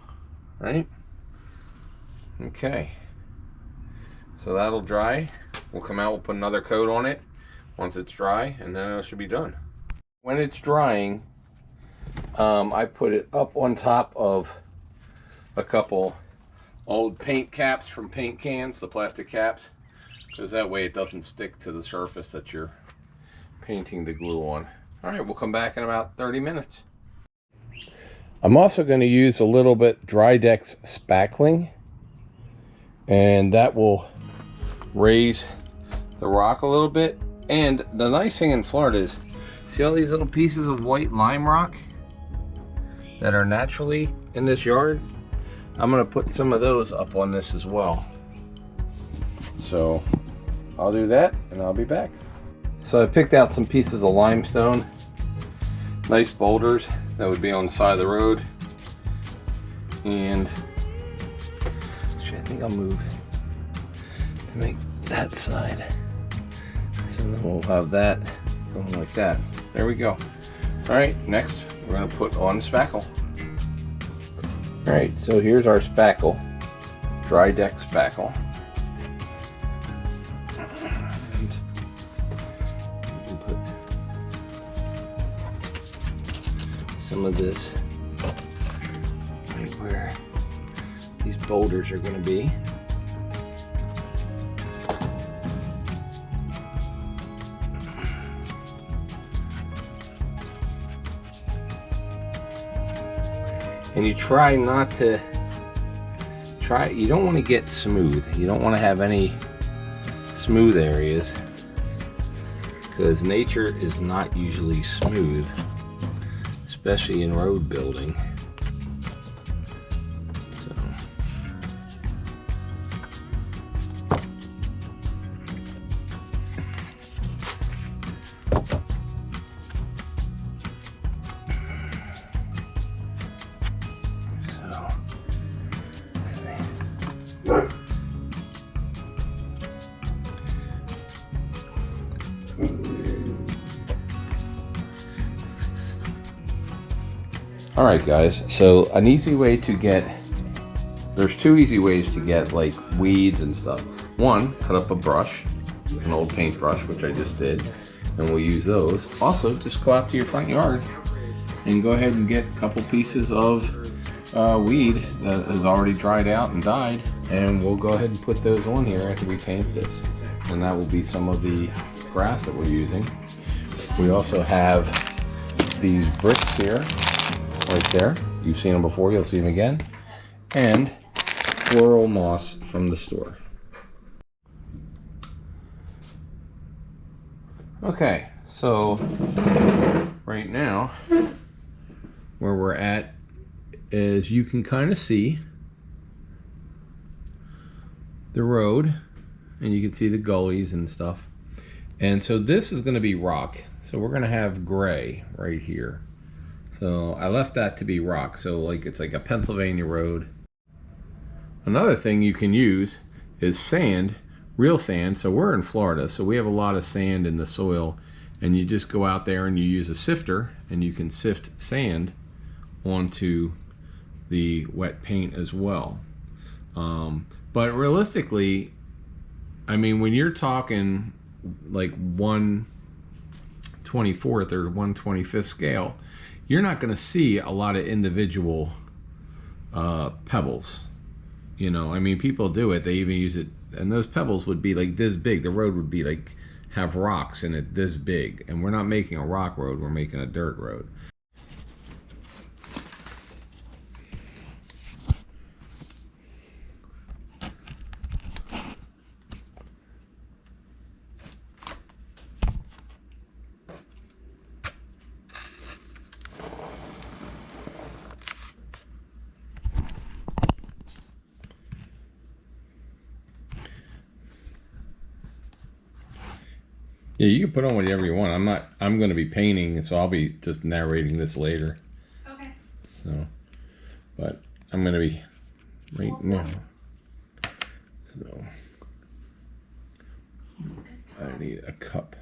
Right? Okay. So that'll dry. We'll come out, we'll put another coat on it once it's dry, and then it should be done. When it's drying, I put it up on top of a couple old paint caps from paint cans, the plastic caps, because that way it doesn't stick to the surface that you're painting the glue on. All right, we'll come back in about 30 minutes. I'm also going to use a little bit Drydex spackling, and that will raise the rock a little bit. And the nice thing in Florida is, see all these little pieces of white lime rock that are naturally in this yard? I'm going to put some of those up on this as well. So I'll do that and I'll be back. So I picked out some pieces of limestone, nice boulders that would be on the side of the road. And actually, I think I'll move to make that side. So then we'll have that going like that. There we go. All right, next we're going to put on spackle. All right, so here's our spackle, Drydex spackle. And we can put some of this right where these boulders are going to be. And you try not to, you don't want to get smooth. You don't want to have any smooth areas, because nature is not usually smooth, especially in road building. Alright guys, so an easy way to get, there's two easy ways to get like weeds and stuff. One, cut up a brush, an old paintbrush, which I just did, and we'll use those. Also, just go out to your front yard and go ahead and get a couple pieces of weed that has already dried out and died, and we'll go ahead and put those on here after we paint this. And that will be some of the grass that we're using. We also have these bricks here, right there. You've seen them before, you'll see them again. And floral moss from the store. Okay, so right now where we're at is you can kind of see the road, and you can see the gullies and stuff. And so this is going to be rock. So we're going to have gray right here. So I left that to be rock. So like it's like a Pennsylvania road. Another thing you can use is sand, real sand. So we're in Florida, so we have a lot of sand in the soil, and you just go out there and you use a sifter and you can sift sand onto the wet paint as well. But realistically, I mean, when you're talking like 1/24 or 1/25 scale, you're not going to see a lot of individual pebbles. You know, I mean, people do it. They even use it, and those pebbles would be like this big. The road would be like, have rocks in it this big. And we're not making a rock road, we're making a dirt road. Yeah, you can put on whatever you want. I'm going to be painting, so I'll be just narrating this later. Okay. So, but I'm going to be right now. So, I need a cup.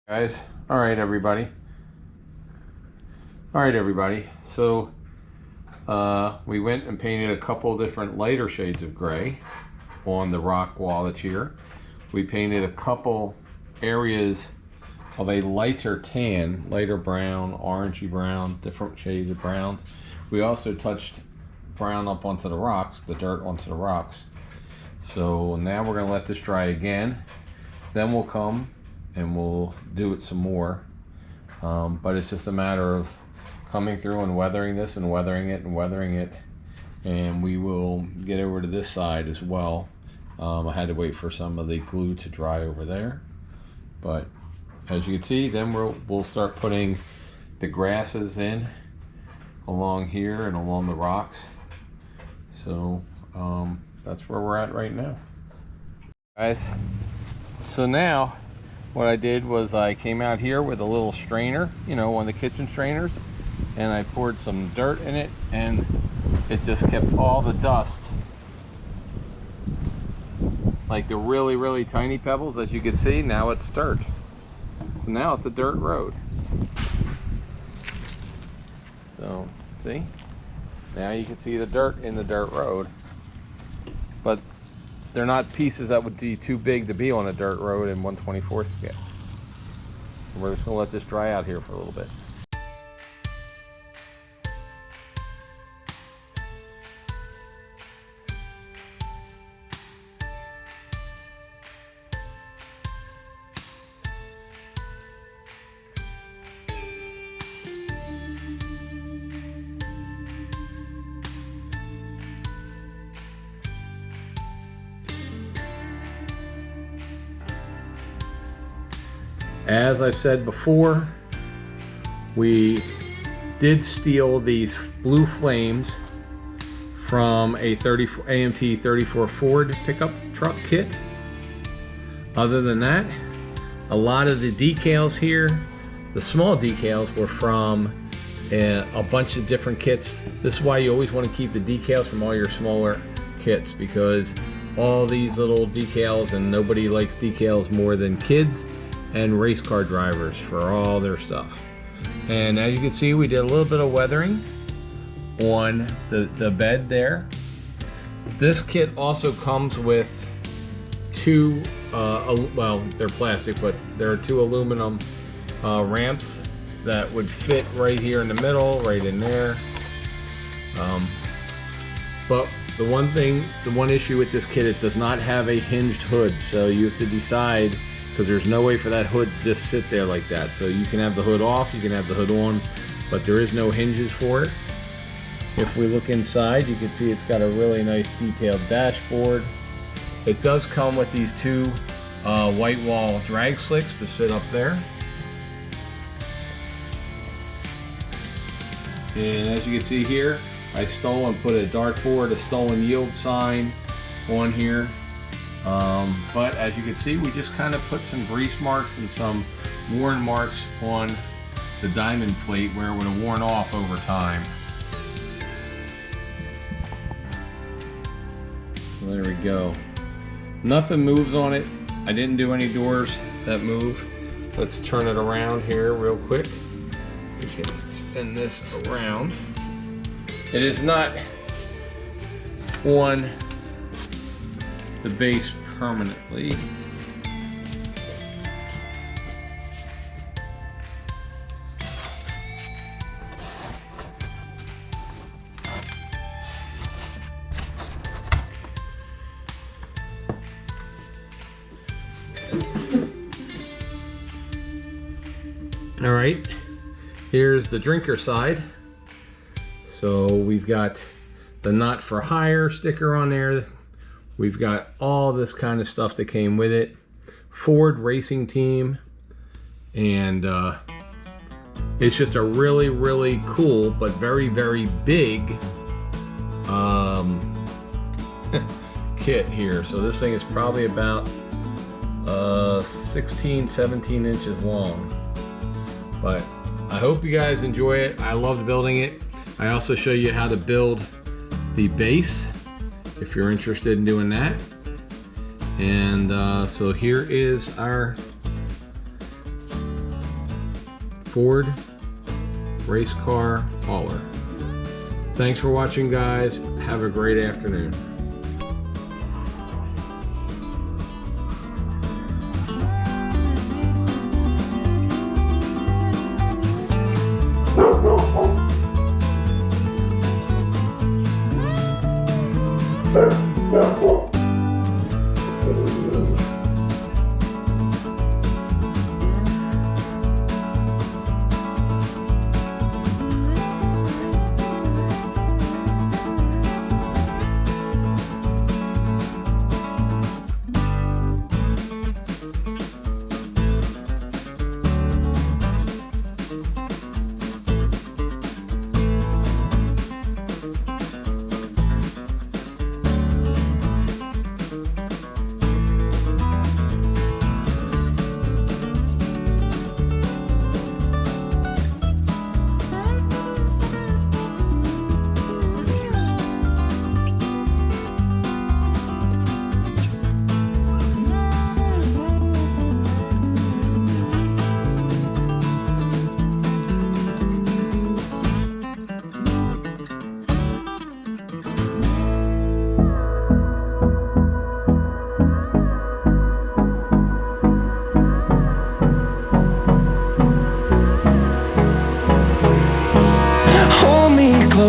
Guys, all right, everybody. So we went and painted a couple different lighter shades of gray on the rock wall that's here. We painted a couple areas of a lighter tan, lighter brown, orangey brown, different shades of browns. We also touched brown up onto the rocks, the dirt onto the rocks. So now we're going to let this dry again. Then we'll come and we'll do it some more. But it's just a matter of coming through and weathering this and weathering it and weathering it. And we will get over to this side as well. I had to wait for some of the glue to dry over there. But as you can see, then we'll start putting the grasses in along here and along the rocks. So that's where we're at right now. Guys, so now what I did was I came out here with a little strainer, you know, one of the kitchen strainers, and I poured some dirt in it, and it just kept all the dust, like the really, really tiny pebbles, as you can see. Now it's dirt. So now it's a dirt road. So, see? Now you can see the dirt in the dirt road. But they're not pieces that would be too big to be on a dirt road in 1/24 scale. So we're just going to let this dry out here for a little bit. As I've said before, we did steal these blue flames from a AMT 34 Ford pickup truck kit. Other than that, a lot of the decals here, the small decals, were from a bunch of different kits. This is why you always want to keep the decals from all your smaller kits, because all these little decals, and nobody likes decals more than kids and race car drivers for all their stuff. And as you can see, we did a little bit of weathering on the bed there. This kit also comes with two, well, they're plastic, but there are two aluminum ramps that would fit right here in the middle, right in there. But the one issue with this kit, it does not have a hinged hood, so you have to decide, because there's no way for that hood to just sit there like that. So you can have the hood off, you can have the hood on, but there is no hinges for it. If we look inside, you can see it's got a really nice detailed dashboard. It does come with these two white wall drag slicks to sit up there. And as you can see here, I stole and put a dartboard, a stolen yield sign on here. But as you can see, we just kind of put some grease marks and some worn marks on the diamond plate where it would have worn off over time. So there we go. Nothing moves on it. I didn't do any doors that move. Let's turn it around here real quick. We can spin this around. It is not on the base permanently. All right, here's the drinker side. So we've got the not for hire sticker on there. We've got all this kind of stuff that came with it. Ford racing team. And it's just a really, really cool, but very, very big kit here. So this thing is probably about 16, 17 inches long. But I hope you guys enjoy it. I loved building it. I also show you how to build the base if you're interested in doing that. And so here is our Ford race car hauler. Thanks for watching, guys. Have a great afternoon.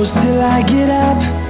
Till I get up